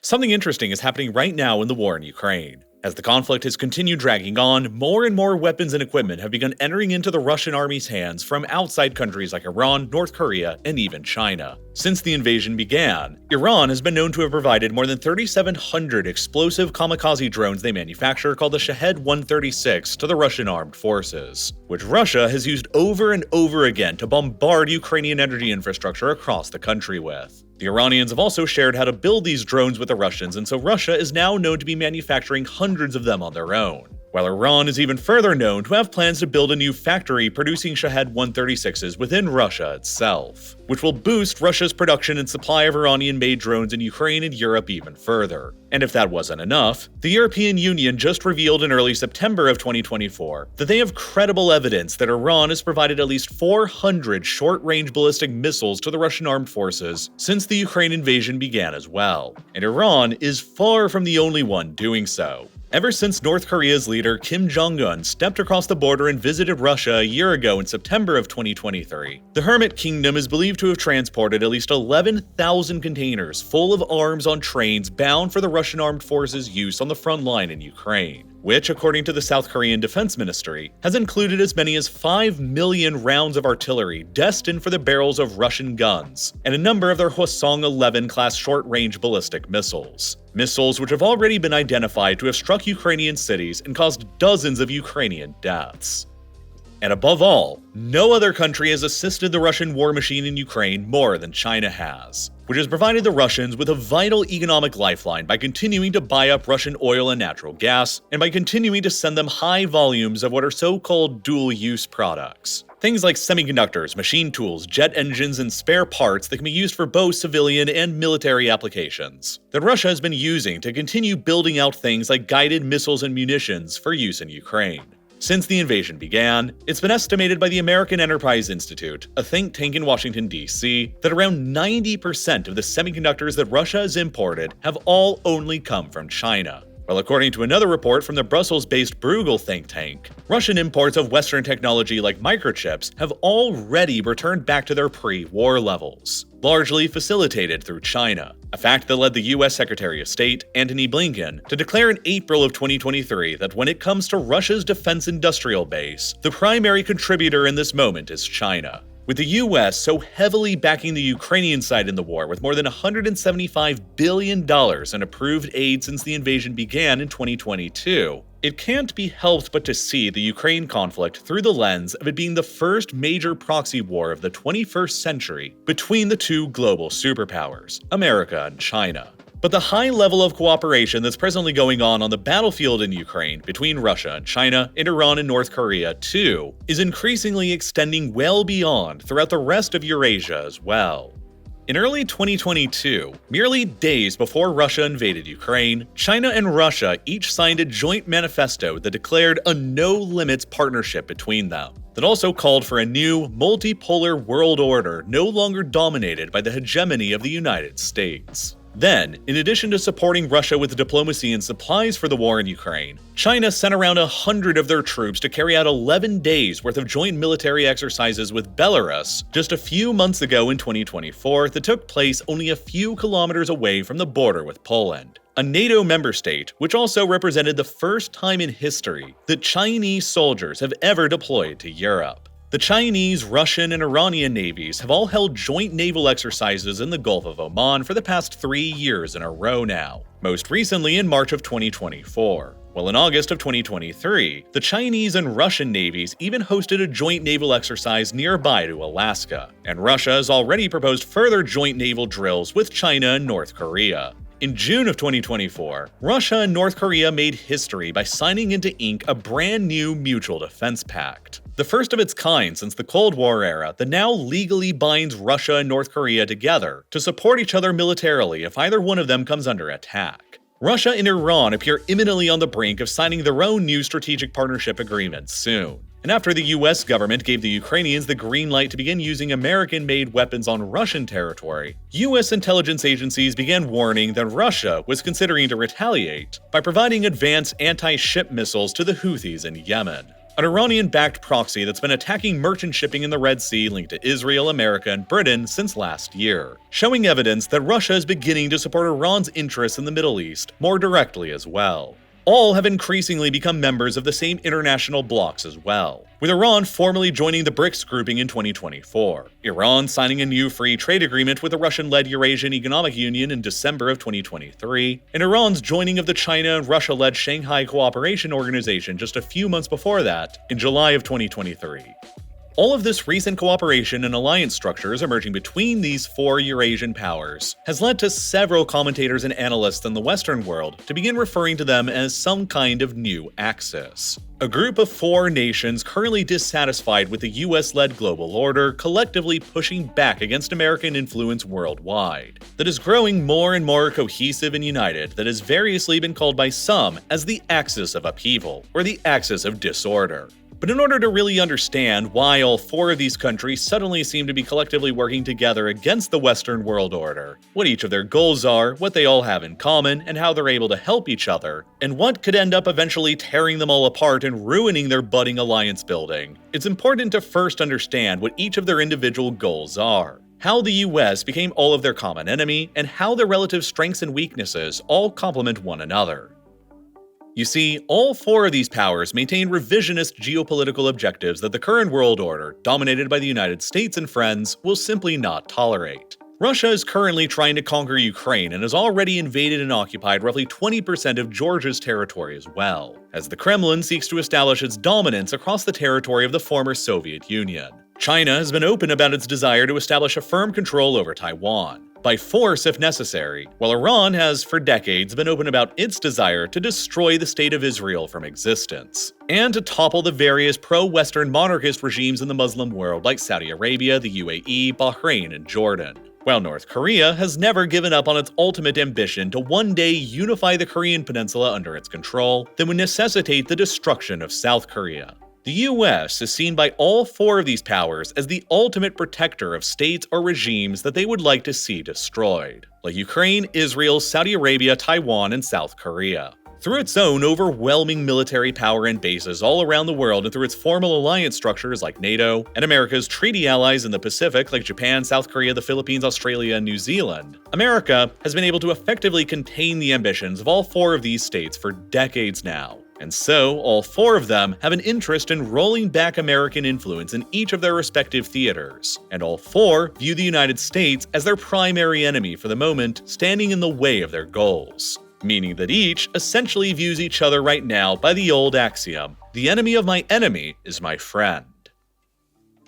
Something interesting is happening right now in the war in Ukraine. As the conflict has continued dragging on, more and more weapons and equipment have begun entering into the Russian army's hands from outside countries like Iran, North Korea, and even China. Since the invasion began, Iran has been known to have provided more than 3,700 explosive kamikaze drones they manufacture called the Shahed 136 to the Russian armed forces, which Russia has used over and over again to bombard Ukrainian energy infrastructure across the country with. The Iranians have also shared how to build these drones with the Russians, and so Russia is now known to be manufacturing hundreds of them on their own. While Iran is even further known to have plans to build a new factory producing Shahed 136s within Russia itself, which will boost Russia's production and supply of Iranian-made drones in Ukraine and Europe even further. And if that wasn't enough, the European Union just revealed in early September of 2024 that they have credible evidence that Iran has provided at least 400 short-range ballistic missiles to the Russian armed forces since the Ukraine invasion began as well. And Iran is far from the only one doing so. Ever since North Korea's leader Kim Jong-un stepped across the border and visited Russia a year ago in September of 2023, the Hermit Kingdom is believed to have transported at least 11,000 containers full of arms on trains bound for the Russian armed forces' use on the front line in Ukraine, which, according to the South Korean Defense Ministry, has included as many as 5 million rounds of artillery destined for the barrels of Russian guns, and a number of their Hwasong-11 class short-range ballistic missiles. Missiles which have already been identified to have struck Ukrainian cities and caused dozens of Ukrainian deaths. And above all, no other country has assisted the Russian war machine in Ukraine more than China has, which has provided the Russians with a vital economic lifeline by continuing to buy up Russian oil and natural gas, and by continuing to send them high volumes of what are so-called dual-use products. Things like semiconductors, machine tools, jet engines, and spare parts that can be used for both civilian and military applications, that Russia has been using to continue building out things like guided missiles and munitions for use in Ukraine. Since the invasion began, it's been estimated by the American Enterprise Institute, a think tank in Washington, D.C., that around 90% of the semiconductors that Russia has imported have all only come from China. Well, according to another report from the Brussels-based Bruegel think tank, Russian imports of Western technology like microchips have already returned back to their pre-war levels, largely facilitated through China, a fact that led the U.S. Secretary of State, Antony Blinken, to declare in April of 2023 that when it comes to Russia's defense industrial base, the primary contributor in this moment is China. With the US so heavily backing the Ukrainian side in the war with more than $175 billion in approved aid since the invasion began in 2022, it can't be helped but to see the Ukraine conflict through the lens of it being the first major proxy war of the 21st century between the two global superpowers, America and China. But the high level of cooperation that's presently going on the battlefield in Ukraine between Russia and China and Iran and North Korea too is increasingly extending well beyond throughout the rest of Eurasia as well. In early 2022, merely days before Russia invaded Ukraine, China and Russia each signed a joint manifesto that declared a no-limits partnership between them, that also called for a new, multipolar world order no longer dominated by the hegemony of the United States. Then, in addition to supporting Russia with diplomacy and supplies for the war in Ukraine, China sent around 100 of their troops to carry out 11 days worth of joint military exercises with Belarus just a few months ago in 2024 that took place only a few kilometers away from the border with Poland, a NATO member state which also represented the first time in history that Chinese soldiers have ever deployed to Europe. The Chinese, Russian, and Iranian navies have all held joint naval exercises in the Gulf of Oman for the past 3 years in a row now, most recently in March of 2024. While in August of 2023, the Chinese and Russian navies even hosted a joint naval exercise nearby to Alaska, and Russia has already proposed further joint naval drills with China and North Korea. In June of 2024, Russia and North Korea made history by signing into ink a brand new mutual defense pact, the first of its kind since the Cold War era that now legally binds Russia and North Korea together to support each other militarily if either one of them comes under attack. Russia and Iran appear imminently on the brink of signing their own new strategic partnership agreement soon. And after the US government gave the Ukrainians the green light to begin using American-made weapons on Russian territory, US intelligence agencies began warning that Russia was considering to retaliate by providing advanced anti-ship missiles to the Houthis in Yemen. an Iranian-backed proxy that's been attacking merchant shipping in the Red Sea linked to Israel, America, and Britain since last year, showing evidence that Russia is beginning to support Iran's interests in the Middle East more directly as well. All have increasingly become members of the same international blocs as well, with Iran formally joining the BRICS grouping in 2024, Iran signing a new free trade agreement with the Russian-led Eurasian Economic Union in December of 2023, and Iran's joining of the China and Russia-led Shanghai Cooperation Organization just a few months before that, in July of 2023. All of this recent cooperation and alliance structures emerging between these four Eurasian powers has led to several commentators and analysts in the Western world to begin referring to them as some kind of new axis. A group of four nations currently dissatisfied with the US-led global order collectively pushing back against American influence worldwide, that is growing more and more cohesive and united, that has variously been called by some as the axis of upheaval or the axis of disorder. But in order to really understand why all four of these countries suddenly seem to be collectively working together against the Western world order, what each of their goals are, what they all have in common, and how they're able to help each other, and what could end up eventually tearing them all apart and ruining their budding alliance building, it's important to first understand what each of their individual goals are, how the US became all of their common enemy, and how their relative strengths and weaknesses all complement one another. You see, all four of these powers maintain revisionist geopolitical objectives that the current world order, dominated by the United States and friends, will simply not tolerate. Russia is currently trying to conquer Ukraine and has already invaded and occupied roughly 20% of Georgia's territory as well, as the Kremlin seeks to establish its dominance across the territory of the former Soviet Union. China has been open about its desire to establish a firm control over Taiwan, by force if necessary, while Iran has for decades been open about its desire to destroy the state of Israel from existence, and to topple the various pro-Western monarchist regimes in the Muslim world like Saudi Arabia, the UAE, Bahrain, and Jordan. While North Korea has never given up on its ultimate ambition to one day unify the Korean peninsula under its control that would necessitate the destruction of South Korea. The US is seen by all four of these powers as the ultimate protector of states or regimes that they would like to see destroyed, like Ukraine, Israel, Saudi Arabia, Taiwan, and South Korea. Through its own overwhelming military power and bases all around the world and through its formal alliance structures like NATO, and America's treaty allies in the Pacific like Japan, South Korea, the Philippines, Australia, and New Zealand, America has been able to effectively contain the ambitions of all four of these states for decades now. And so, all four of them have an interest in rolling back American influence in each of their respective theaters, and all four view the United States as their primary enemy for the moment, standing in the way of their goals. Meaning that each essentially views each other right now by the old axiom, the enemy of my enemy is my friend.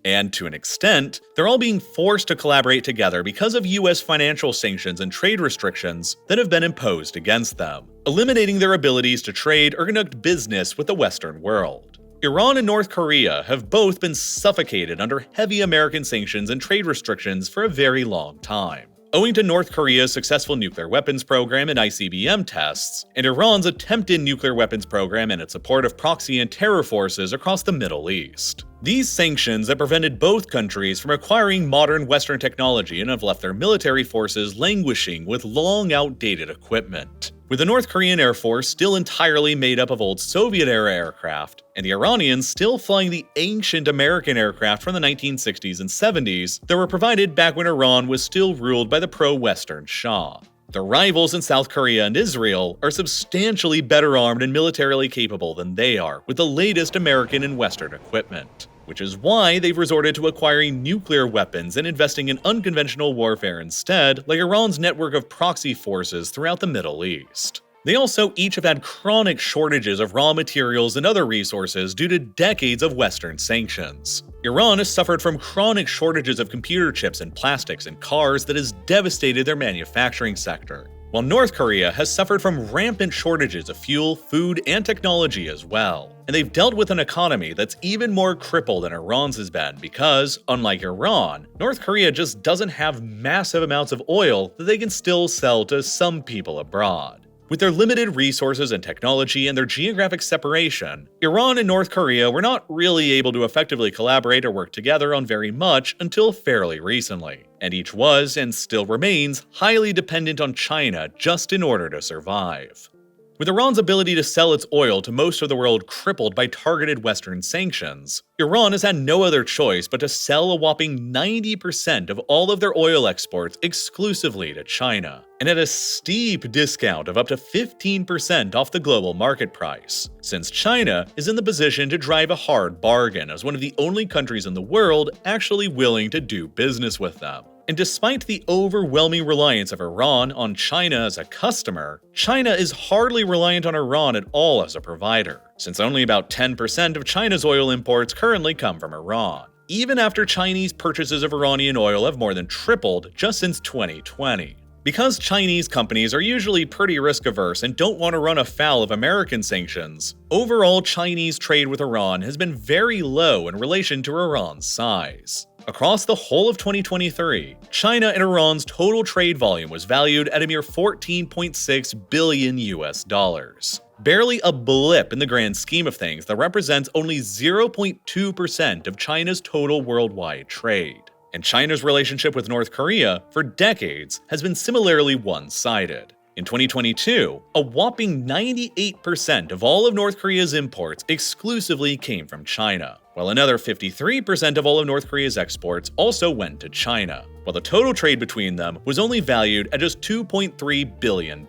And to an extent, they're all being forced to collaborate together because of US financial sanctions and trade restrictions that have been imposed against them, eliminating their abilities to trade or conduct business with the Western world. Iran and North Korea have both been suffocated under heavy American sanctions and trade restrictions for a very long time, owing to North Korea's successful nuclear weapons program and ICBM tests, and Iran's attempted nuclear weapons program and its support of proxy and terror forces across the Middle East. These sanctions have prevented both countries from acquiring modern Western technology and have left their military forces languishing with long outdated equipment, with the North Korean Air Force still entirely made up of old Soviet-era aircraft, and the Iranians still flying the ancient American aircraft from the 1960s and 70s that were provided back when Iran was still ruled by the pro-Western Shah. The rivals in South Korea and Israel are substantially better armed and militarily capable than they are with the latest American and Western equipment, which is why they've resorted to acquiring nuclear weapons and investing in unconventional warfare instead, like Iran's network of proxy forces throughout the Middle East. They also each have had chronic shortages of raw materials and other resources due to decades of Western sanctions. Iran has suffered from chronic shortages of computer chips and plastics and cars that has devastated their manufacturing sector, while North Korea has suffered from rampant shortages of fuel, food, and technology as well. And they've dealt with an economy that's even more crippled than Iran's has been because, unlike Iran, North Korea just doesn't have massive amounts of oil that they can still sell to some people abroad. With their limited resources and technology and their geographic separation, Iran and North Korea were not really able to effectively collaborate or work together on very much until fairly recently, and each was, and still remains, highly dependent on China just in order to survive. With Iran's ability to sell its oil to most of the world crippled by targeted Western sanctions, Iran has had no other choice but to sell a whopping 90% of all of their oil exports exclusively to China, and at a steep discount of up to 15% off the global market price, since China is in the position to drive a hard bargain as one of the only countries in the world actually willing to do business with them. And despite the overwhelming reliance of Iran on China as a customer, China is hardly reliant on Iran at all as a provider, since only about 10% of China's oil imports currently come from Iran, even after Chinese purchases of Iranian oil have more than tripled just since 2020. Because Chinese companies are usually pretty risk-averse and don't want to run afoul of American sanctions, overall Chinese trade with Iran has been very low in relation to Iran's size. Across the whole of 2023, China and Iran's total trade volume was valued at a mere $14.6 billion. Barely a blip in the grand scheme of things that represents only 0.2% of China's total worldwide trade. And China's relationship with North Korea, for decades, has been similarly one-sided. In 2022, a whopping 98% of all of North Korea's imports exclusively came from China, while another 53% of all of North Korea's exports also went to China, while the total trade between them was only valued at just $2.3 billion,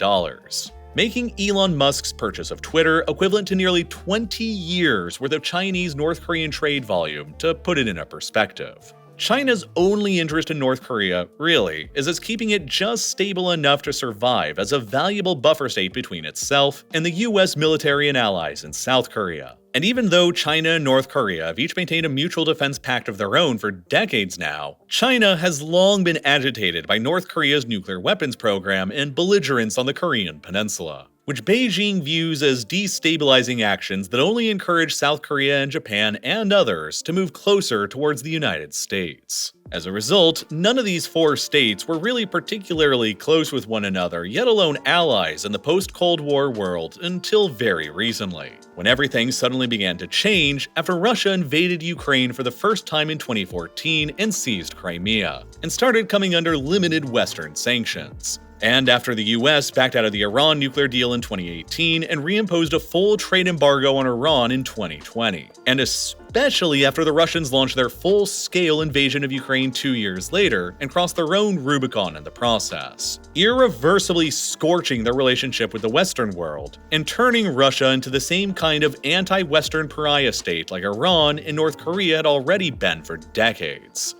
making Elon Musk's purchase of Twitter equivalent to nearly 20 years worth of Chinese-North Korean trade volume, to put it in a perspective. China's only interest in North Korea, really, is as keeping it just stable enough to survive as a valuable buffer state between itself and the US military and allies in South Korea. And even though China and North Korea have each maintained a mutual defense pact of their own for decades now, China has long been agitated by North Korea's nuclear weapons program and belligerence on the Korean peninsula, which Beijing views as destabilizing actions that only encourage South Korea and Japan and others to move closer towards the United States. As a result, none of these four states were really particularly close with one another, yet alone allies in the post-Cold War world until very recently, when everything suddenly began to change after Russia invaded Ukraine for the first time in 2014 and seized Crimea, and started coming under limited Western sanctions. And after the US backed out of the Iran nuclear deal in 2018 and reimposed a full trade embargo on Iran in 2020. And especially after the Russians launched their full-scale invasion of Ukraine 2 years later and crossed their own Rubicon in the process, irreversibly scorching their relationship with the Western world and turning Russia into the same kind of anti-Western pariah state like Iran and North Korea had already been for decades.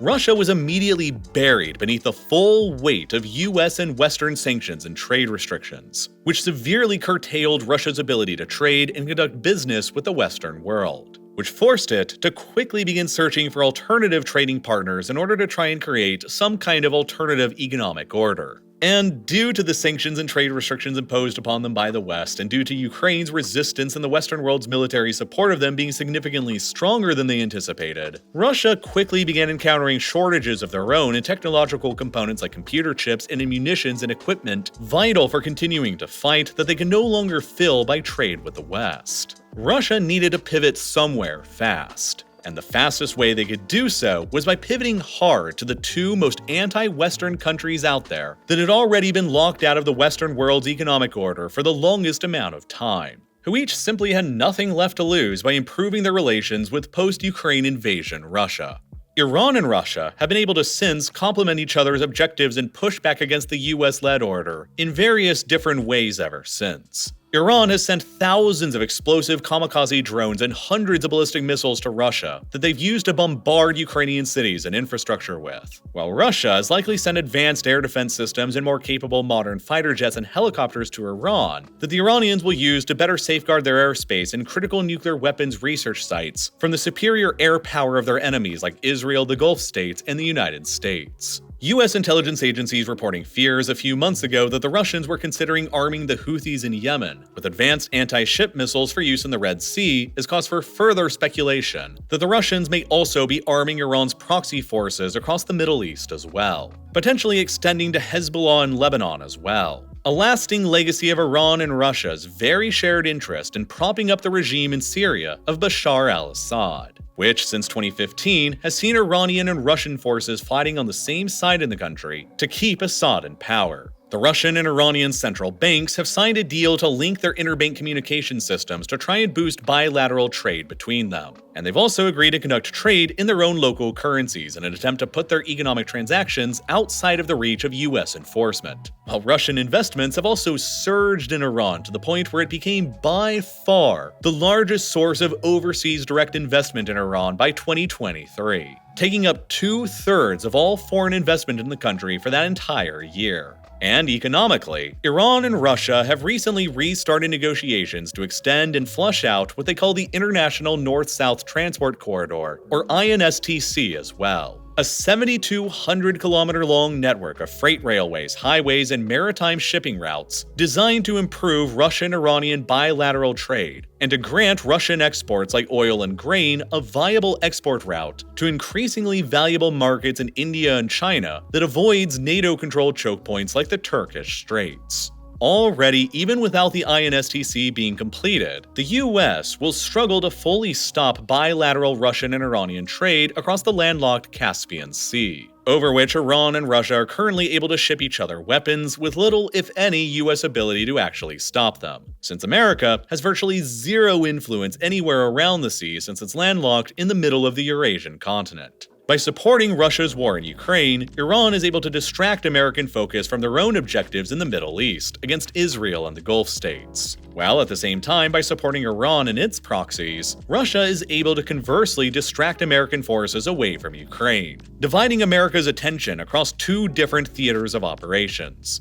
Russia was immediately buried beneath the full weight of US and Western sanctions and trade restrictions, which severely curtailed Russia's ability to trade and conduct business with the Western world, which forced it to quickly begin searching for alternative trading partners in order to try and create some kind of alternative economic order. And due to the sanctions and trade restrictions imposed upon them by the West, and due to Ukraine's resistance and the Western world's military support of them being significantly stronger than they anticipated, Russia quickly began encountering shortages of their own in technological components like computer chips and in munitions and equipment vital for continuing to fight that they could no longer fill by trade with the West. Russia needed to pivot somewhere fast. And the fastest way they could do so was by pivoting hard to the two most anti-Western countries out there that had already been locked out of the Western world's economic order for the longest amount of time, who each simply had nothing left to lose by improving their relations with post-Ukraine invasion Russia. Iran and Russia have been able to since complement each other's objectives and push back against the US-led order in various different ways ever since. Iran has sent thousands of explosive kamikaze drones and hundreds of ballistic missiles to Russia that they've used to bombard Ukrainian cities and infrastructure with, while Russia has likely sent advanced air defense systems and more capable modern fighter jets and helicopters to Iran that the Iranians will use to better safeguard their airspace and critical nuclear weapons research sites from the superior air power of their enemies like Israel, the Gulf states, and the United States. US intelligence agencies reporting fears a few months ago that the Russians were considering arming the Houthis in Yemen with advanced anti-ship missiles for use in the Red Sea has caused for further speculation that the Russians may also be arming Iran's proxy forces across the Middle East as well, potentially extending to Hezbollah in Lebanon as well. A lasting legacy of Iran and Russia's very shared interest in propping up the regime in Syria of Bashar al-Assad, which since 2015 has seen Iranian and Russian forces fighting on the same side in the country to keep Assad in power. The Russian and Iranian central banks have signed a deal to link their interbank communication systems to try and boost bilateral trade between them. And they've also agreed to conduct trade in their own local currencies in an attempt to put their economic transactions outside of the reach of US enforcement. While Russian investments have also surged in Iran to the point where it became by far the largest source of overseas direct investment in Iran by 2023, taking up 2/3 of all foreign investment in the country for that entire year. And economically, Iran and Russia have recently restarted negotiations to extend and flush out what they call the International North-South Transport Corridor, or INSTC as well. A 7,200-kilometer-long network of freight railways, highways, and maritime shipping routes designed to improve Russian-Iranian bilateral trade and to grant Russian exports like oil and grain a viable export route to increasingly valuable markets in India and China that avoids NATO-controlled choke points like the Turkish Straits. Already, even without the INSTC being completed, the US will struggle to fully stop bilateral Russian and Iranian trade across the landlocked Caspian Sea, over which Iran and Russia are currently able to ship each other weapons with little, if any, US ability to actually stop them, since America has virtually zero influence anywhere around the sea since it's landlocked in the middle of the Eurasian continent. By supporting Russia's war in Ukraine, Iran is able to distract American focus from their own objectives in the Middle East against Israel and the Gulf states. While at the same time, by supporting Iran and its proxies, Russia is able to conversely distract American forces away from Ukraine, dividing America's attention across two different theaters of operations.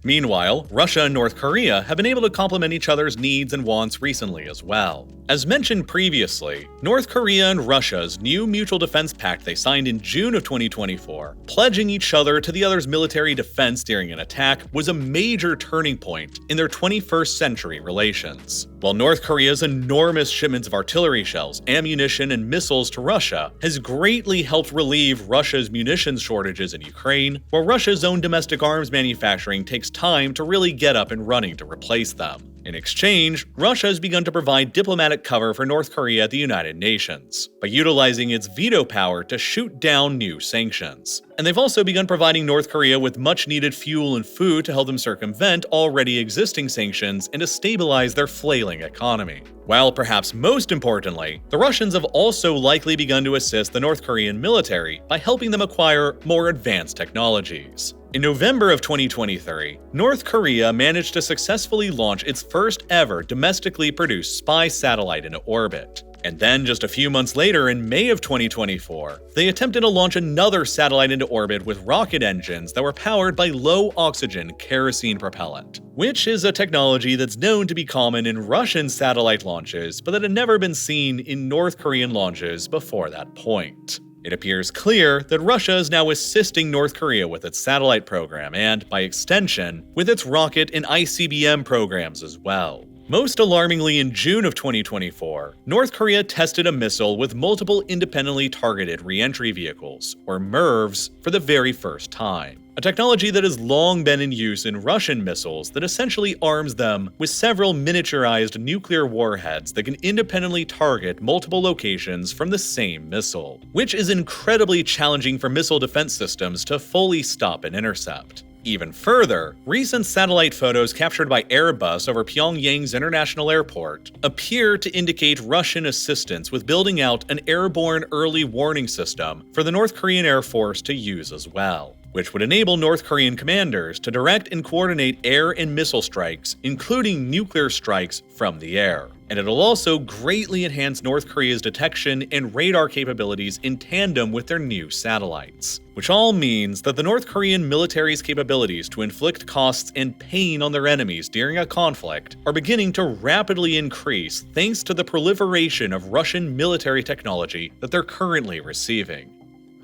Meanwhile, Russia and North Korea have been able to complement each other's needs and wants recently as well. As mentioned previously, North Korea and Russia's new mutual defense pact they signed in June of 2024, pledging each other to the other's military defense during an attack, was a major turning point in their 21st century relations. While North Korea's enormous shipments of artillery shells, ammunition, and missiles to Russia has greatly helped relieve Russia's munitions shortages in Ukraine, while Russia's own domestic arms manufacturing takes time to really get up and running to replace them. In exchange, Russia has begun to provide diplomatic cover for North Korea at the United Nations by utilizing its veto power to shoot down new sanctions. And they've also begun providing North Korea with much-needed fuel and food to help them circumvent already existing sanctions and to stabilize their flailing economy. While perhaps most importantly, the Russians have also likely begun to assist the North Korean military by helping them acquire more advanced technologies. In November of 2023, North Korea managed to successfully launch its first ever domestically produced spy satellite into orbit. And then just a few months later, in May of 2024, they attempted to launch another satellite into orbit with rocket engines that were powered by low-oxygen kerosene propellant, which is a technology that's known to be common in Russian satellite launches, but that had never been seen in North Korean launches before that point. It appears clear that Russia is now assisting North Korea with its satellite program and, by extension, with its rocket and ICBM programs as well. Most alarmingly, in June of 2024, North Korea tested a missile with multiple independently targeted re-entry vehicles, or MIRVs, for the very first time. A technology that has long been in use in Russian missiles that essentially arms them with several miniaturized nuclear warheads that can independently target multiple locations from the same missile, which is incredibly challenging for missile defense systems to fully stop and intercept. Even further, recent satellite photos captured by Airbus over Pyongyang's international airport appear to indicate Russian assistance with building out an airborne early warning system for the North Korean Air Force to use as well, which would enable North Korean commanders to direct and coordinate air and missile strikes, including nuclear strikes from the air. And it'll also greatly enhance North Korea's detection and radar capabilities in tandem with their new satellites, which all means that the North Korean military's capabilities to inflict costs and pain on their enemies during a conflict are beginning to rapidly increase thanks to the proliferation of Russian military technology that they're currently receiving.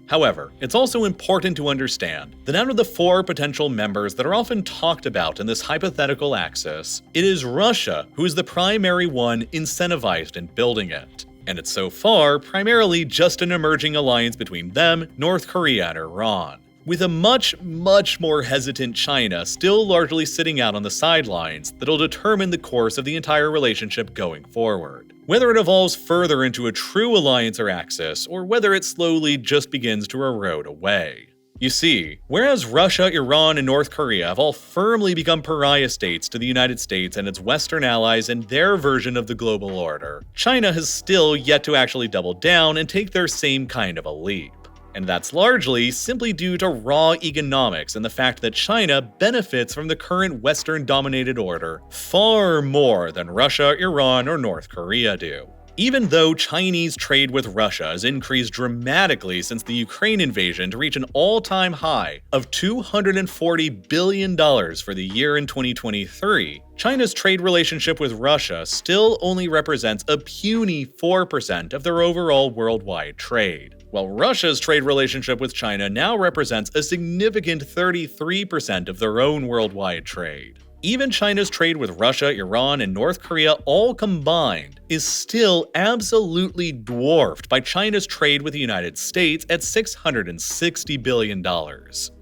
However, it's also important to understand that out of the four potential members that are often talked about in this hypothetical axis, it is Russia who is the primary one incentivized in building it. And it's so far primarily just an emerging alliance between them, North Korea, and Iran, with a much more hesitant China still largely sitting out on the sidelines that'll determine the course of the entire relationship going forward. Whether it evolves further into a true alliance or axis, or whether it slowly just begins to erode away. You see, whereas Russia, Iran, and North Korea have all firmly become pariah states to the United States and its Western allies in their version of the global order, China has still yet to actually double down and take their same kind of a leap. And that's largely simply due to raw economics and the fact that China benefits from the current Western-dominated order far more than Russia, Iran, or North Korea do. Even though Chinese trade with Russia has increased dramatically since the Ukraine invasion to reach an all-time high of $240 billion for the year in 2023, China's trade relationship with Russia still only represents a puny 4% of their overall worldwide trade, while Russia's trade relationship with China now represents a significant 33% of their own worldwide trade. Even China's trade with Russia, Iran, and North Korea all combined is still absolutely dwarfed by China's trade with the United States at $660 billion,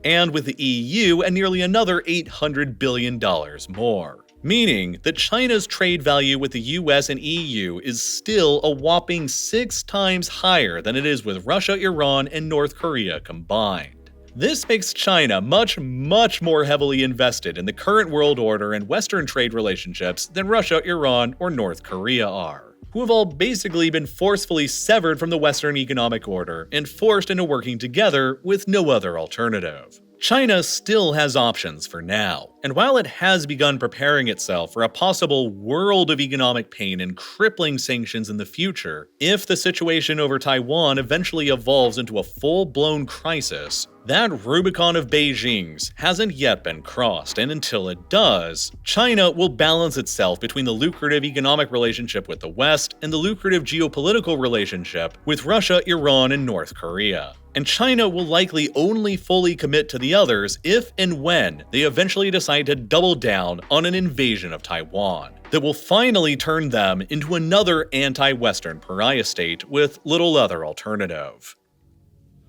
and with the EU at nearly another $800 billion more. Meaning that China's trade value with the US and EU is still a whopping 6 times higher than it is with Russia, Iran, and North Korea combined. This makes China much more heavily invested in the current world order and Western trade relationships than Russia, Iran, or North Korea are, who have all basically been forcefully severed from the Western economic order and forced into working together with no other alternative. China still has options for now, and while it has begun preparing itself for a possible world of economic pain and crippling sanctions in the future, if the situation over Taiwan eventually evolves into a full-blown crisis, that Rubicon of Beijing's hasn't yet been crossed, and until it does, China will balance itself between the lucrative economic relationship with the West and the lucrative geopolitical relationship with Russia, Iran, and North Korea. And China will likely only fully commit to the others if and when they eventually decide to double down on an invasion of Taiwan that will finally turn them into another anti-Western pariah state with little other alternative.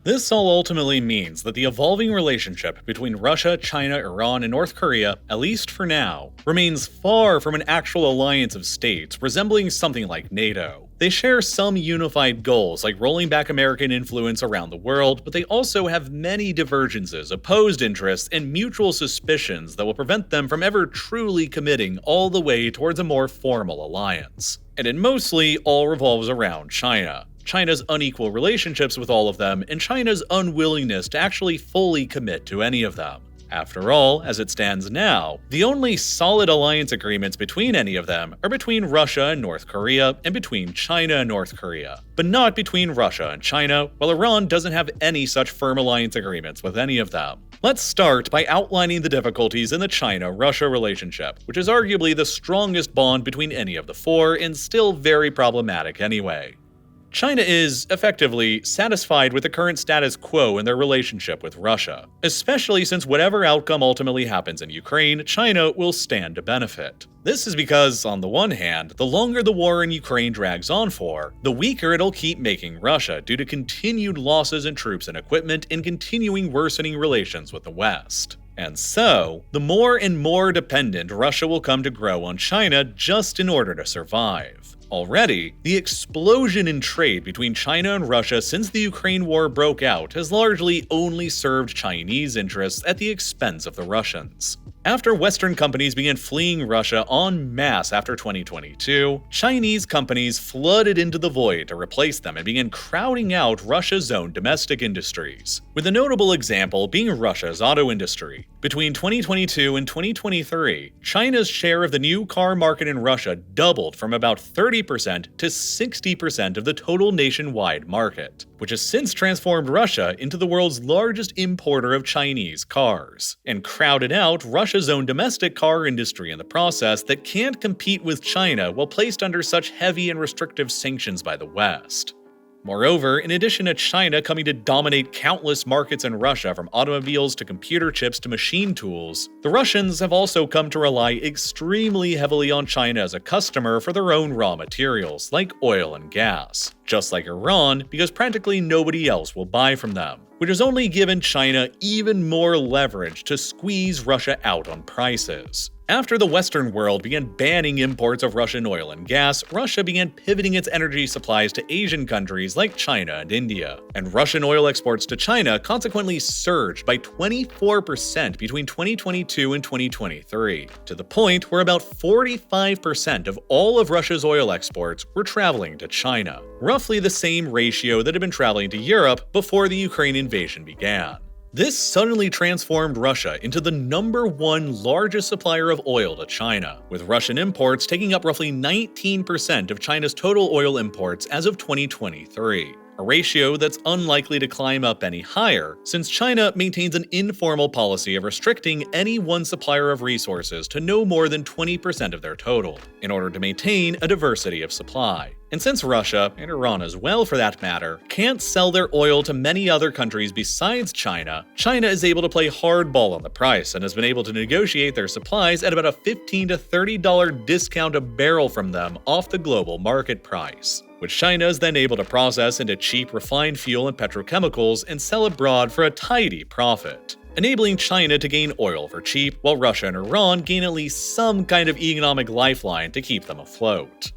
This all ultimately means that the evolving relationship between Russia, China, Iran, and North Korea, at least for now, remains far from an actual alliance of states resembling something like NATO. They share some unified goals like rolling back American influence around the world, but they also have many divergences, opposed interests, and mutual suspicions that will prevent them from ever truly committing all the way towards a more formal alliance. And it mostly all revolves around China. China's unequal relationships with all of them, and China's unwillingness to actually fully commit to any of them. After all, as it stands now, the only solid alliance agreements between any of them are between Russia and North Korea and between China and North Korea, but not between Russia and China, while Iran doesn't have any such firm alliance agreements with any of them. Let's start by outlining the difficulties in the China-Russia relationship, which is arguably the strongest bond between any of the four and still very problematic anyway. China is, effectively, satisfied with the current status quo in their relationship with Russia, especially since whatever outcome ultimately happens in Ukraine, China will stand to benefit. This is because, on the one hand, the longer the war in Ukraine drags on for, the weaker it'll keep making Russia due to continued losses in troops and equipment and continuing worsening relations with the West. And so, the more and more dependent Russia will come to grow on China just in order to survive. Already, the explosion in trade between China and Russia since the Ukraine war broke out has largely only served Chinese interests at the expense of the Russians. After Western companies began fleeing Russia en masse after 2022, Chinese companies flooded into the void to replace them and began crowding out Russia's own domestic industries, with a notable example being Russia's auto industry. Between 2022 and 2023, China's share of the new car market in Russia doubled from about 30% to 60% of the total nationwide market, which has since transformed Russia into the world's largest importer of Chinese cars, and crowded out Russia's own domestic car industry in the process that can't compete with China while placed under such heavy and restrictive sanctions by the West. Moreover, in addition to China coming to dominate countless markets in Russia from automobiles to computer chips to machine tools, the Russians have also come to rely extremely heavily on China as a customer for their own raw materials, like oil and gas, just like Iran, because practically nobody else will buy from them, which has only given China even more leverage to squeeze Russia out on prices. After the Western world began banning imports of Russian oil and gas, Russia began pivoting its energy supplies to Asian countries like China and India. And Russian oil exports to China consequently surged by 24% between 2022 and 2023, to the point where about 45% of all of Russia's oil exports were traveling to China, roughly the same ratio that had been traveling to Europe before the Ukraine invasion began. This suddenly transformed Russia into the #1 largest supplier of oil to China, with Russian imports taking up roughly 19% of China's total oil imports as of 2023. A ratio that's unlikely to climb up any higher, since China maintains an informal policy of restricting any one supplier of resources to no more than 20% of their total, in order to maintain a diversity of supply. And since Russia, and Iran as well for that matter, can't sell their oil to many other countries besides China, China is able to play hardball on the price and has been able to negotiate their supplies at about a $15 to $30 discount a barrel from them off the global market price, which China is then able to process into cheap refined fuel and petrochemicals and sell abroad for a tidy profit, enabling China to gain oil for cheap, while Russia and Iran gain at least some kind of economic lifeline to keep them afloat.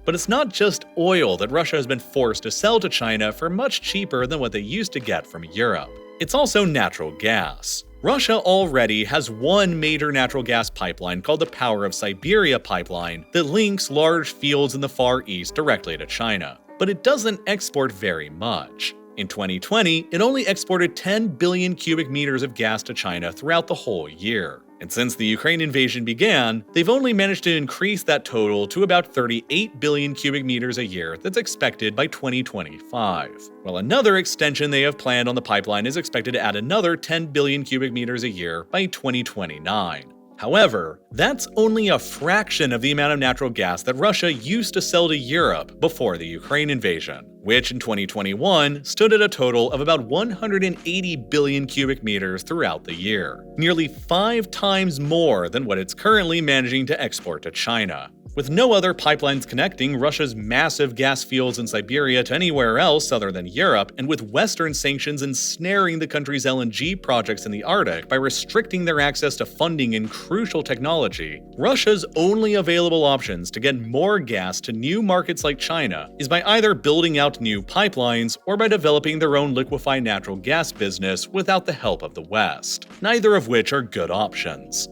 But it's not just oil that Russia has been forced to sell to China for much cheaper than what they used to get from Europe. It's also natural gas. Russia already has one major natural gas pipeline called the Power of Siberia pipeline that links large fields in the Far East directly to China, but it doesn't export very much. In 2020, it only exported 10 billion cubic meters of gas to China throughout the whole year. And since the Ukraine invasion began, they've only managed to increase that total to about 38 billion cubic meters a year that's expected by 2025. While another extension they have planned on the pipeline is expected to add another 10 billion cubic meters a year by 2029. However, that's only a fraction of the amount of natural gas that Russia used to sell to Europe before the Ukraine invasion, which in 2021 stood at a total of about 180 billion cubic meters throughout the year, nearly 5 times more than what it's currently managing to export to China. With no other pipelines connecting Russia's massive gas fields in Siberia to anywhere else other than Europe, and with Western sanctions ensnaring the country's LNG projects in the Arctic by restricting their access to funding and crucial technology, Russia's only available options to get more gas to new markets like China is by either building out new pipelines or by developing their own liquefied natural gas business without the help of the West, neither of which are good options.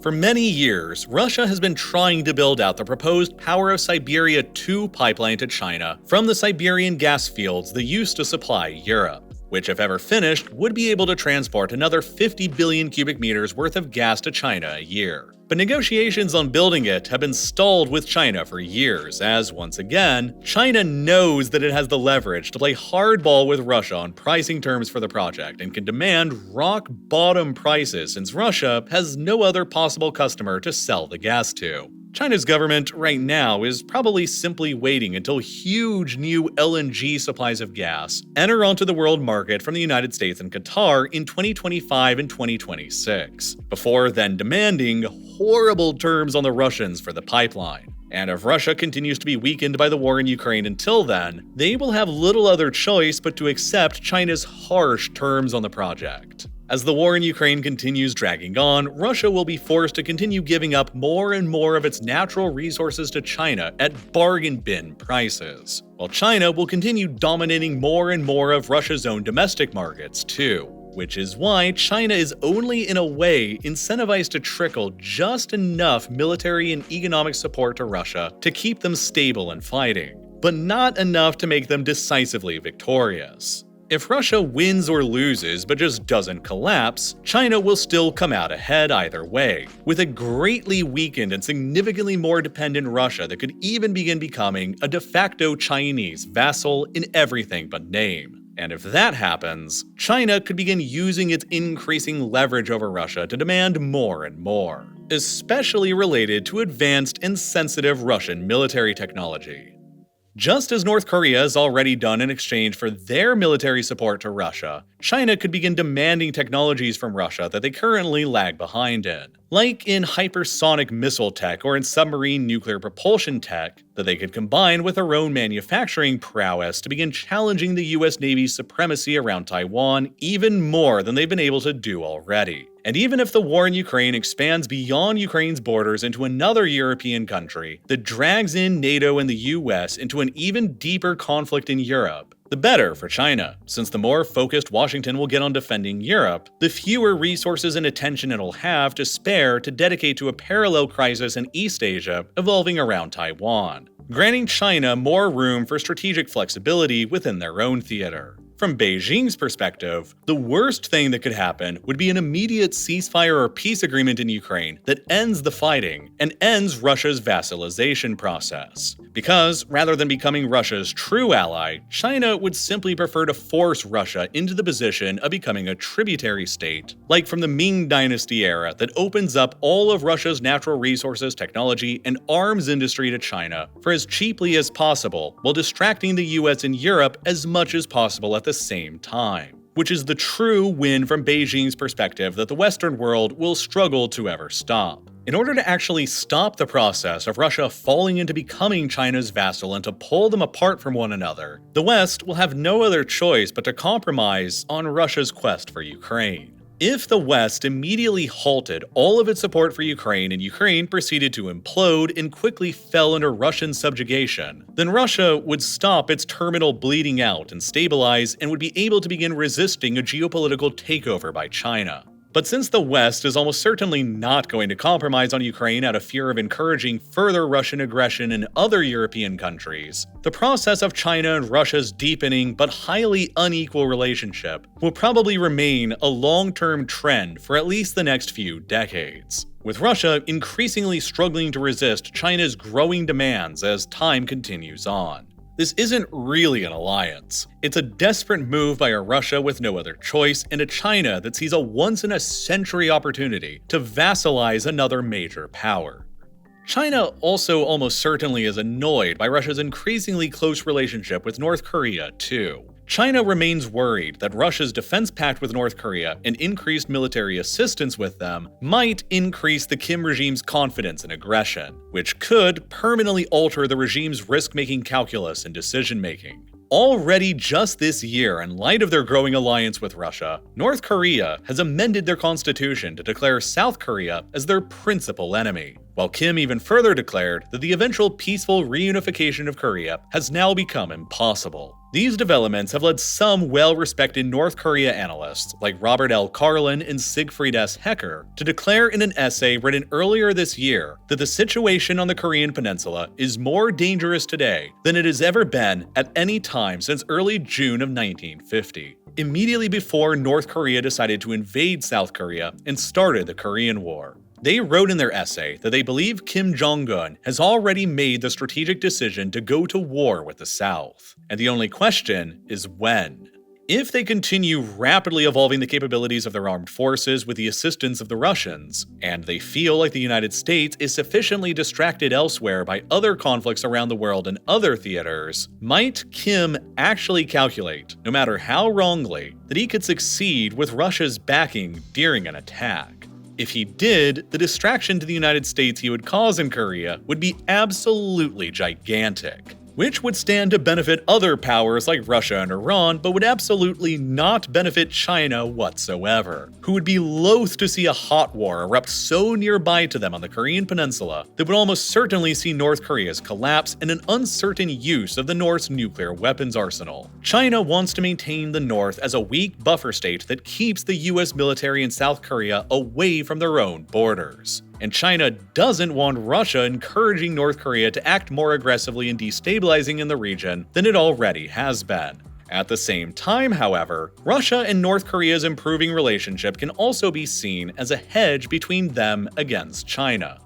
For many years, Russia has been trying to build out the proposed Power of Siberia 2 pipeline to China from the Siberian gas fields that used to supply Europe, which if ever finished would be able to transport another 50 billion cubic meters worth of gas to China a year. But negotiations on building it have been stalled with China for years, as once again, China knows that it has the leverage to play hardball with Russia on pricing terms for the project and can demand rock-bottom prices since Russia has no other possible customer to sell the gas to. China's government right now is probably simply waiting until huge new LNG supplies of gas enter onto the world market from the United States and Qatar in 2025 and 2026, before then demanding horrible terms on the Russians for the pipeline. And if Russia continues to be weakened by the war in Ukraine until then, they will have little other choice but to accept China's harsh terms on the project. As the war in Ukraine continues dragging on, Russia will be forced to continue giving up more and more of its natural resources to China at bargain bin prices, while China will continue dominating more and more of Russia's own domestic markets too. Which is why China is only in a way incentivized to trickle just enough military and economic support to Russia to keep them stable and fighting, but not enough to make them decisively victorious. If Russia wins or loses but just doesn't collapse, China will still come out ahead either way, with a greatly weakened and significantly more dependent Russia that could even begin becoming a de facto Chinese vassal in everything but name. And if that happens, China could begin using its increasing leverage over Russia to demand more and more, especially related to advanced and sensitive Russian military technology. Just as North Korea has already done in exchange for their military support to Russia, China could begin demanding technologies from Russia that they currently lag behind in, like in hypersonic missile tech or in submarine nuclear propulsion tech, that they could combine with their own manufacturing prowess to begin challenging the US Navy's supremacy around Taiwan even more than they've been able to do already. And even if the war in Ukraine expands beyond Ukraine's borders into another European country that drags in NATO and the US into an even deeper conflict in Europe, the better for China, since the more focused Washington will get on defending Europe, the fewer resources and attention it'll have to spare to dedicate to a parallel crisis in East Asia evolving around Taiwan, granting China more room for strategic flexibility within their own theater. From Beijing's perspective, the worst thing that could happen would be an immediate ceasefire or peace agreement in Ukraine that ends the fighting and ends Russia's vassalization process. Because, rather than becoming Russia's true ally, China would simply prefer to force Russia into the position of becoming a tributary state, like from the Ming Dynasty era that opens up all of Russia's natural resources, technology, and arms industry to China for as cheaply as possible, while distracting the US and Europe as much as possible at the same time. Which is the true win from Beijing's perspective that the Western world will struggle to ever stop. In order to actually stop the process of Russia falling into becoming China's vassal and to pull them apart from one another, the West will have no other choice but to compromise on Russia's quest for Ukraine. If the West immediately halted all of its support for Ukraine and Ukraine proceeded to implode and quickly fell under Russian subjugation, then Russia would stop its terminal bleeding out and stabilize and would be able to begin resisting a geopolitical takeover by China. But since the West is almost certainly not going to compromise on Ukraine out of fear of encouraging further Russian aggression in other European countries, the process of China and Russia's deepening but highly unequal relationship will probably remain a long-term trend for at least the next few decades, with Russia increasingly struggling to resist China's growing demands as time continues on. This isn't really an alliance. It's a desperate move by a Russia with no other choice and a China that sees a once-in-a-century opportunity to vassalize another major power. China also almost certainly is annoyed by Russia's increasingly close relationship with North Korea, too. China remains worried that Russia's defense pact with North Korea and increased military assistance with them might increase the Kim regime's confidence and aggression, which could permanently alter the regime's risk-making calculus and decision-making. Already just this year, in light of their growing alliance with Russia, North Korea has amended their constitution to declare South Korea as their principal enemy, while Kim even further declared that the eventual peaceful reunification of Korea has now become impossible. These developments have led some well-respected North Korea analysts, like Robert L. Carlin and Siegfried S. Hecker, to declare in an essay written earlier this year that the situation on the Korean peninsula is more dangerous today than it has ever been at any time since early June of 1950, immediately before North Korea decided to invade South Korea and started the Korean War. They wrote in their essay that they believe Kim Jong-un has already made the strategic decision to go to war with the South, and the only question is when. If they continue rapidly evolving the capabilities of their armed forces with the assistance of the Russians, and they feel like the United States is sufficiently distracted elsewhere by other conflicts around the world and other theaters, might Kim actually calculate, no matter how wrongly, that he could succeed with Russia's backing during an attack? If he did, the distraction to the United States he would cause in Korea would be absolutely gigantic, which would stand to benefit other powers like Russia and Iran, but would absolutely not benefit China whatsoever, who would be loath to see a hot war erupt so nearby to them on the Korean peninsula that would almost certainly see North Korea's collapse and an uncertain use of the North's nuclear weapons arsenal. China wants to maintain the North as a weak buffer state that keeps the US military in South Korea away from their own borders. And China doesn't want Russia encouraging North Korea to act more aggressively and destabilizing in the region than it already has been. At the same time, however, Russia and North Korea's improving relationship can also be seen as a hedge between them against China.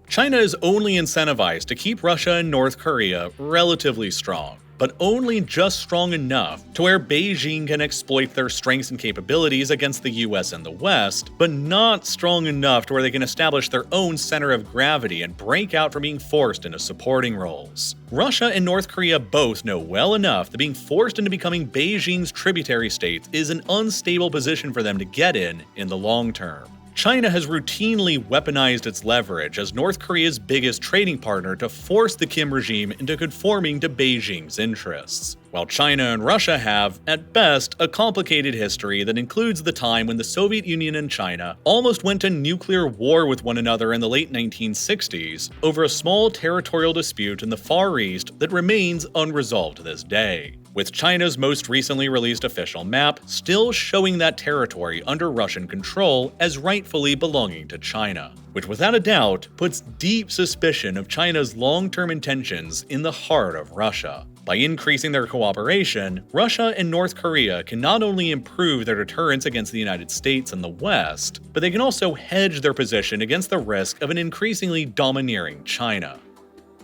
China is only incentivized to keep Russia and North Korea relatively strong, but only just strong enough to where Beijing can exploit their strengths and capabilities against the US and the West, but not strong enough to where they can establish their own center of gravity and break out from being forced into supporting roles. Russia and North Korea both know well enough that being forced into becoming Beijing's tributary states is an unstable position for them to get in the long term. China has routinely weaponized its leverage as North Korea's biggest trading partner to force the Kim regime into conforming to Beijing's interests. While China and Russia have, at best, a complicated history that includes the time when the Soviet Union and China almost went to nuclear war with one another in the late 1960s over a small territorial dispute in the Far East that remains unresolved to this day, with China's most recently released official map still showing that territory under Russian control as rightfully belonging to China, which without a doubt puts deep suspicion of China's long-term intentions in the heart of Russia. By increasing their cooperation, Russia and North Korea can not only improve their deterrence against the United States and the West, but they can also hedge their position against the risk of an increasingly domineering China.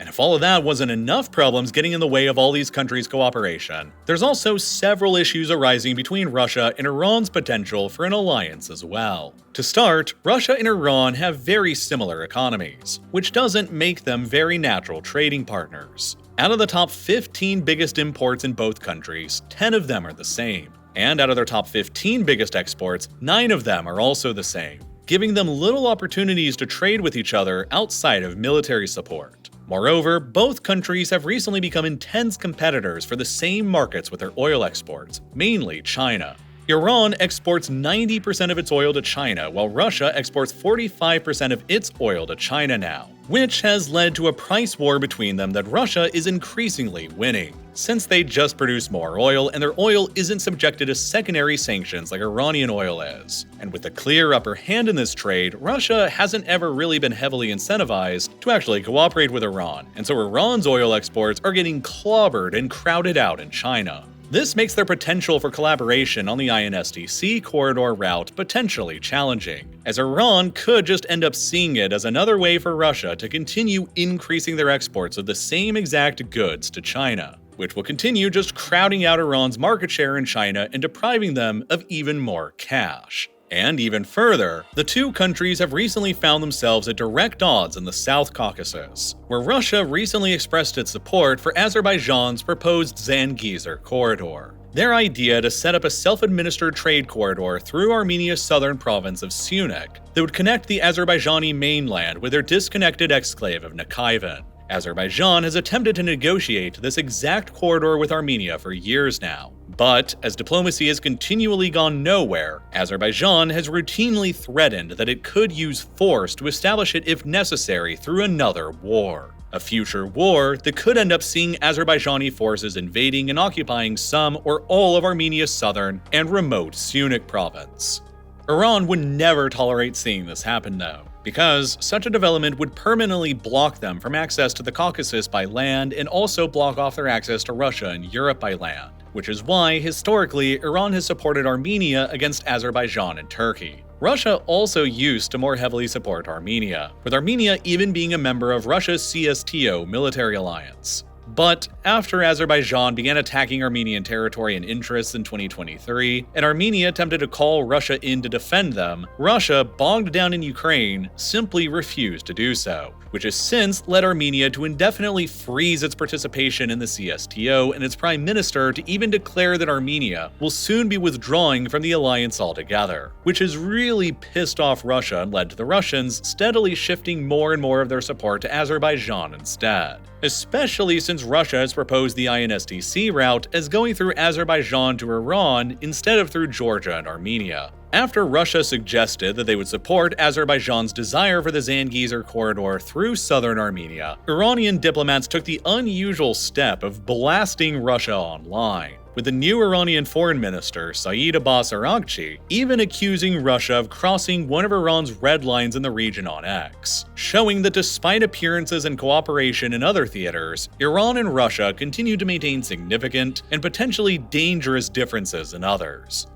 And if all of that wasn't enough problems getting in the way of all these countries' cooperation, there's also several issues arising between Russia and Iran's potential for an alliance as well. To start, Russia and Iran have very similar economies, which doesn't make them very natural trading partners. Out of the top 15 biggest imports in both countries, 10 of them are the same. And out of their top 15 biggest exports, 9 of them are also the same, giving them little opportunities to trade with each other outside of military support. Moreover, both countries have recently become intense competitors for the same markets with their oil exports, mainly China. Iran exports 90% of its oil to China, while Russia exports 45% of its oil to China now, which has led to a price war between them that Russia is increasingly winning, since they just produce more oil and their oil isn't subjected to secondary sanctions like Iranian oil is. And with a clear upper hand in this trade, Russia hasn't ever really been heavily incentivized to actually cooperate with Iran, and so Iran's oil exports are getting clobbered and crowded out in China. This makes their potential for collaboration on the INSTC corridor route potentially challenging, as Iran could just end up seeing it as another way for Russia to continue increasing their exports of the same exact goods to China, which will continue just crowding out Iran's market share in China and depriving them of even more cash. And even further, the two countries have recently found themselves at direct odds in the South Caucasus, where Russia recently expressed its support for Azerbaijan's proposed Zangezur corridor. Their idea to set up a self-administered trade corridor through Armenia's southern province of Syunik that would connect the Azerbaijani mainland with their disconnected exclave of Nakhchivan. Azerbaijan has attempted to negotiate this exact corridor with Armenia for years now, but as diplomacy has continually gone nowhere, Azerbaijan has routinely threatened that it could use force to establish it if necessary through another war. A future war that could end up seeing Azerbaijani forces invading and occupying some or all of Armenia's southern and remote Syunik province. Iran would never tolerate seeing this happen though, because such a development would permanently block them from access to the Caucasus by land and also block off their access to Russia and Europe by land, which is why, historically, Iran has supported Armenia against Azerbaijan and Turkey. Russia also used to more heavily support Armenia, with Armenia even being a member of Russia's CSTO military alliance. But after Azerbaijan began attacking Armenian territory and interests in 2023, and Armenia attempted to call Russia in to defend them, Russia, bogged down in Ukraine, simply refused to do so, which has since led Armenia to indefinitely freeze its participation in the CSTO and its prime minister to even declare that Armenia will soon be withdrawing from the alliance altogether, which has really pissed off Russia and led to the Russians steadily shifting more and more of their support to Azerbaijan instead, especially since Russia has proposed the INSTC route as going through Azerbaijan to Iran instead of through Georgia and Armenia. After Russia suggested that they would support Azerbaijan's desire for the Zangezur corridor through southern Armenia, Iranian diplomats took the unusual step of blasting Russia online, with the new Iranian foreign minister, Saeed Abbas Araghchi, even accusing Russia of crossing one of Iran's red lines in the region on X, showing that despite appearances and cooperation in other theaters, Iran and Russia continue to maintain significant and potentially dangerous differences in others.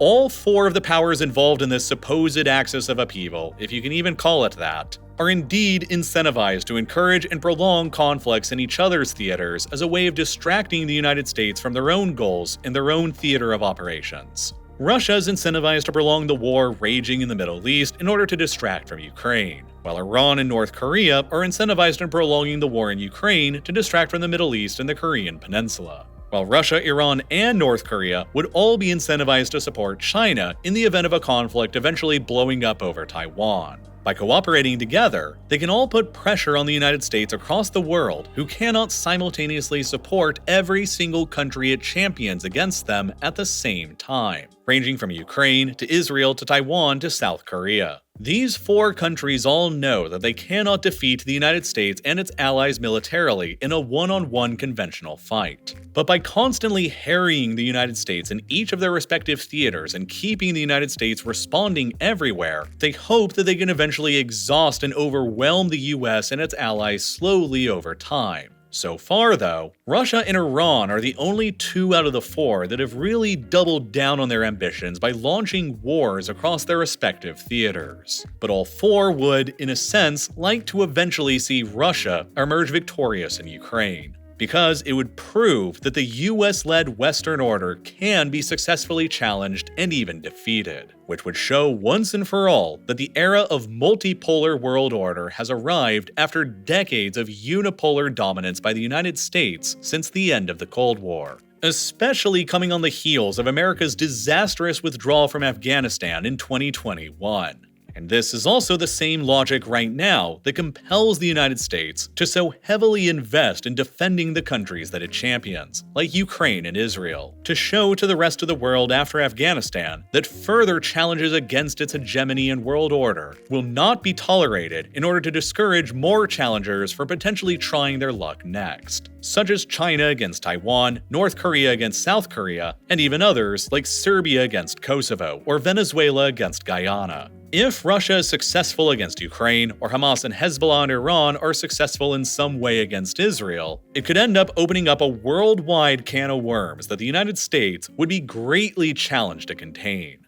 All four of the powers involved in this supposed axis of upheaval, if you can even call it that, are indeed incentivized to encourage and prolong conflicts in each other's theaters as a way of distracting the United States from their own goals in their own theater of operations. Russia is incentivized to prolong the war raging in the Middle East in order to distract from Ukraine, while Iran and North Korea are incentivized in prolonging the war in Ukraine to distract from the Middle East and the Korean Peninsula. While Russia, Iran, and North Korea would all be incentivized to support China in the event of a conflict eventually blowing up over Taiwan. By cooperating together, they can all put pressure on the United States across the world, who cannot simultaneously support every single country it champions against them at the same time, ranging from Ukraine to Israel to Taiwan to South Korea. These four countries all know that they cannot defeat the United States and its allies militarily in a one-on-one conventional fight. But by constantly harrying the United States in each of their respective theaters and keeping the United States responding everywhere, they hope that they can eventually exhaust and overwhelm the US and its allies slowly over time. So far, though, Russia and Iran are the only two out of the four that have really doubled down on their ambitions by launching wars across their respective theaters. But all four would, in a sense, like to eventually see Russia emerge victorious in Ukraine, because it would prove that the US-led Western order can be successfully challenged and even defeated, which would show once and for all that the era of multipolar world order has arrived after decades of unipolar dominance by the United States since the end of the Cold War, especially coming on the heels of America's disastrous withdrawal from Afghanistan in 2021. And this is also the same logic right now that compels the United States to so heavily invest in defending the countries that it champions, like Ukraine and Israel, to show to the rest of the world after Afghanistan that further challenges against its hegemony and world order will not be tolerated in order to discourage more challengers from potentially trying their luck next, such as China against Taiwan, North Korea against South Korea, and even others like Serbia against Kosovo or Venezuela against Guyana. If Russia is successful against Ukraine, or Hamas and Hezbollah and Iran are successful in some way against Israel, it could end up opening up a worldwide can of worms that the United States would be greatly challenged to contain.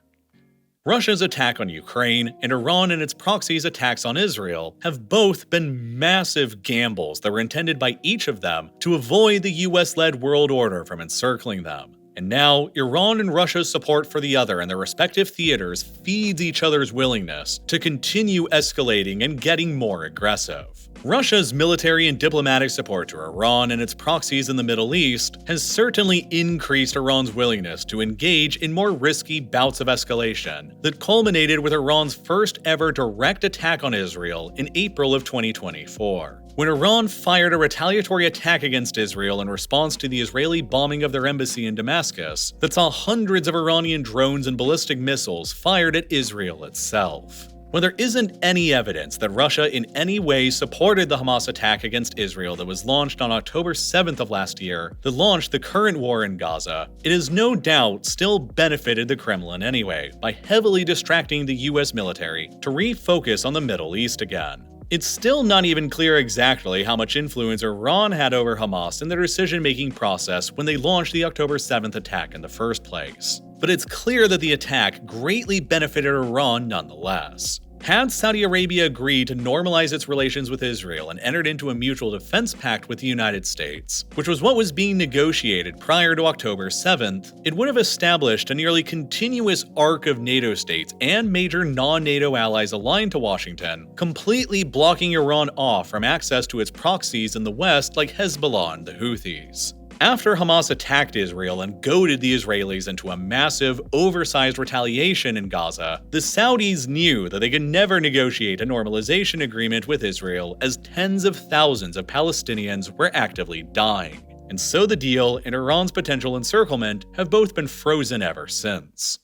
Russia's attack on Ukraine and Iran and its proxies' attacks on Israel have both been massive gambles that were intended by each of them to avoid the US-led world order from encircling them. And now, Iran and Russia's support for the other in their respective theaters feeds each other's willingness to continue escalating and getting more aggressive. Russia's military and diplomatic support to Iran and its proxies in the Middle East has certainly increased Iran's willingness to engage in more risky bouts of escalation that culminated with Iran's first ever direct attack on Israel in April of 2024. When Iran fired a retaliatory attack against Israel in response to the Israeli bombing of their embassy in Damascus that saw hundreds of Iranian drones and ballistic missiles fired at Israel itself. When there isn't any evidence that Russia in any way supported the Hamas attack against Israel that was launched on October 7th of last year that launched the current war in Gaza, it has no doubt still benefited the Kremlin anyway by heavily distracting the US military to refocus on the Middle East again. It's still not even clear exactly how much influence Iran had over Hamas in their decision-making process when they launched the October 7th attack in the first place. But it's clear that the attack greatly benefited Iran nonetheless. Had Saudi Arabia agreed to normalize its relations with Israel and entered into a mutual defense pact with the United States, which was what was being negotiated prior to October 7th, it would have established a nearly continuous arc of NATO states and major non-NATO allies aligned to Washington, completely blocking Iran off from access to its proxies in the West like Hezbollah and the Houthis. After Hamas attacked Israel and goaded the Israelis into a massive, oversized retaliation in Gaza, the Saudis knew that they could never negotiate a normalization agreement with Israel as tens of thousands of Palestinians were actively dying. And so the deal and Iran's potential encirclement have both been frozen ever since.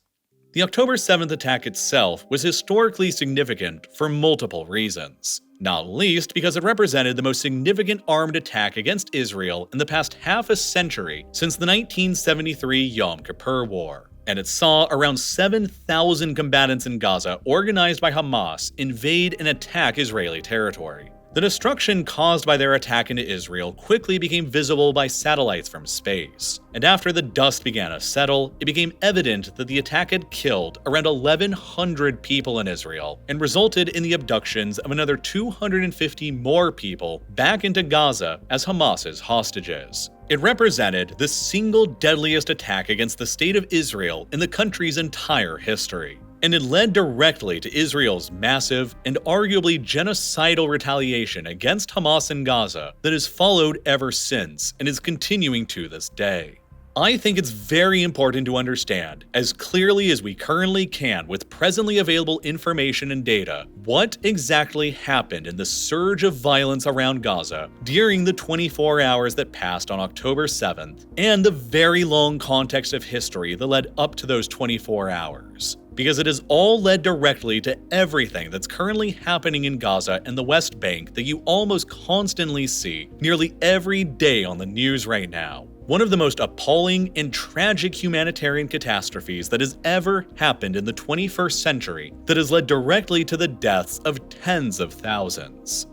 The October 7th attack itself was historically significant for multiple reasons, not least because it represented the most significant armed attack against Israel in the past half a century since the 1973 Yom Kippur War. And it saw around 7,000 combatants in Gaza, organized by Hamas, invade and attack Israeli territory. The destruction caused by their attack into Israel quickly became visible by satellites from space, and after the dust began to settle, it became evident that the attack had killed around 1,100 people in Israel and resulted in the abductions of another 250 more people back into Gaza as Hamas's hostages. It represented the single deadliest attack against the state of Israel in the country's entire history. And it led directly to Israel's massive and arguably genocidal retaliation against Hamas in Gaza that has followed ever since and is continuing to this day. I think it's very important to understand, as clearly as we currently can with presently available information and data, what exactly happened in the surge of violence around Gaza during the 24 hours that passed on October 7th, and the very long context of history that led up to those 24 hours. Because it has all led directly to everything that's currently happening in Gaza and the West Bank that you almost constantly see nearly every day on the news right now. One of the most appalling and tragic humanitarian catastrophes that has ever happened in the 21st century that has led directly to the deaths of tens of thousands.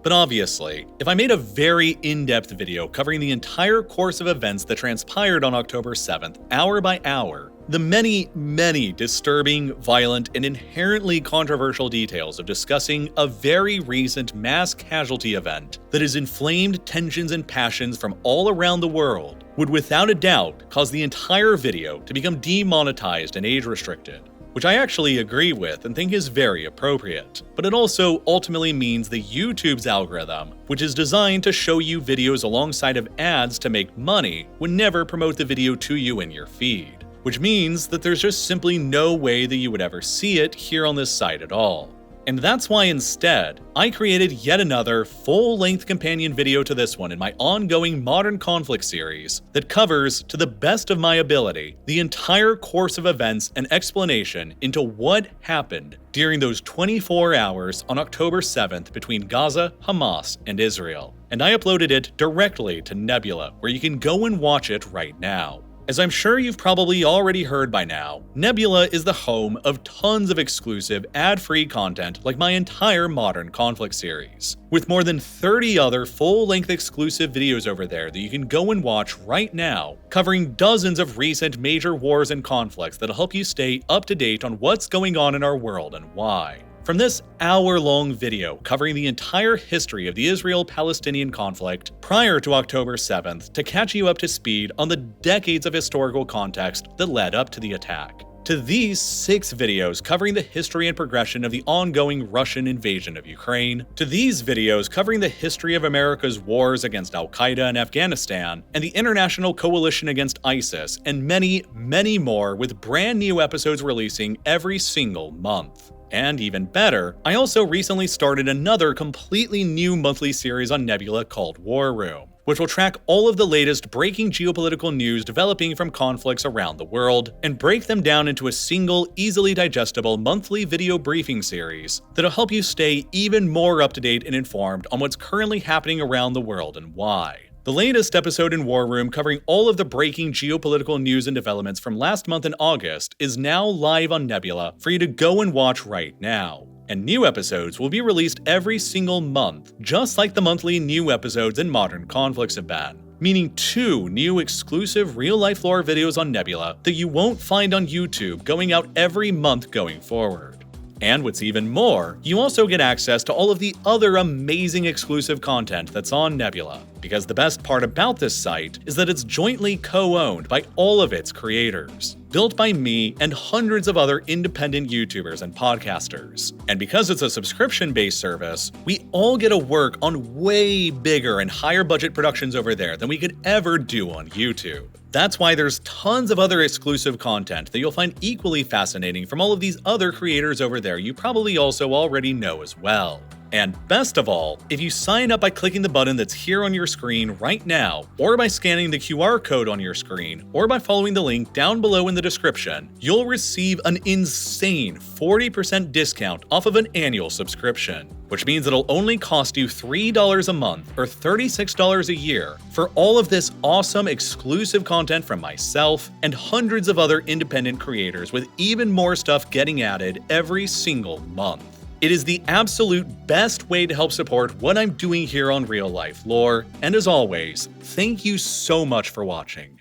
But obviously, if I made a very in-depth video covering the entire course of events that transpired on October 7th, hour by hour, the many disturbing, violent, and inherently controversial details of discussing a very recent mass casualty event that has inflamed tensions and passions from all around the world would without a doubt cause the entire video to become demonetized and age-restricted. Which I actually agree with and think is very appropriate. But it also ultimately means that YouTube's algorithm, which is designed to show you videos alongside of ads to make money, would never promote the video to you in your feed. Which means that there's just simply no way that you would ever see it here on this site at all. And that's why instead, I created yet another full-length companion video to this one in my ongoing Modern Conflict series that covers, to the best of my ability, the entire course of events and explanation into what happened during those 24 hours on October 7th between Gaza, Hamas, and Israel. And I uploaded it directly to Nebula, where you can go and watch it right now. As I'm sure you've probably already heard by now, Nebula is the home of tons of exclusive ad-free content like my entire Modern Conflict series, with more than 30 other full-length exclusive videos over there that you can go and watch right now, covering dozens of recent major wars and conflicts that'll help you stay up to date on what's going on in our world and why. From this hour-long video covering the entire history of the Israel-Palestinian conflict prior to October 7th to catch you up to speed on the decades of historical context that led up to the attack, to these 6 videos covering the history and progression of the ongoing Russian invasion of Ukraine, to these videos covering the history of America's wars against Al-Qaeda in Afghanistan and the international coalition against ISIS, and many more with brand new episodes releasing every single month. And even better, I also recently started another completely new monthly series on Nebula called War Room, which will track all of the latest breaking geopolitical news developing from conflicts around the world, and break them down into a single, easily digestible monthly video briefing series that'll help you stay even more up to date and informed on what's currently happening around the world and why. The latest episode in War Room covering all of the breaking geopolitical news and developments from last month in August is now live on Nebula for you to go and watch right now. And new episodes will be released every single month, just like the monthly new episodes in Modern Conflicts have been. Meaning 2 new exclusive real-life lore videos on Nebula that you won't find on YouTube going out every month going forward. And what's even more, you also get access to all of the other amazing exclusive content that's on Nebula. Because the best part about this site is that it's jointly co-owned by all of its creators, built by me and hundreds of other independent YouTubers and podcasters. And because it's a subscription-based service, we all get to work on way bigger and higher budget productions over there than we could ever do on YouTube. That's why there's tons of other exclusive content that you'll find equally fascinating from all of these other creators over there you probably also already know as well. And best of all, if you sign up by clicking the button that's here on your screen right now, or by scanning the QR code on your screen, or by following the link down below in the description, you'll receive an insane 40% discount off of an annual subscription, which means it'll only cost you $3 a month or $36 a year for all of this awesome exclusive content from myself and hundreds of other independent creators, with even more stuff getting added every single month. It is the absolute best way to help support what I'm doing here on Real Life Lore, and as always, thank you so much for watching.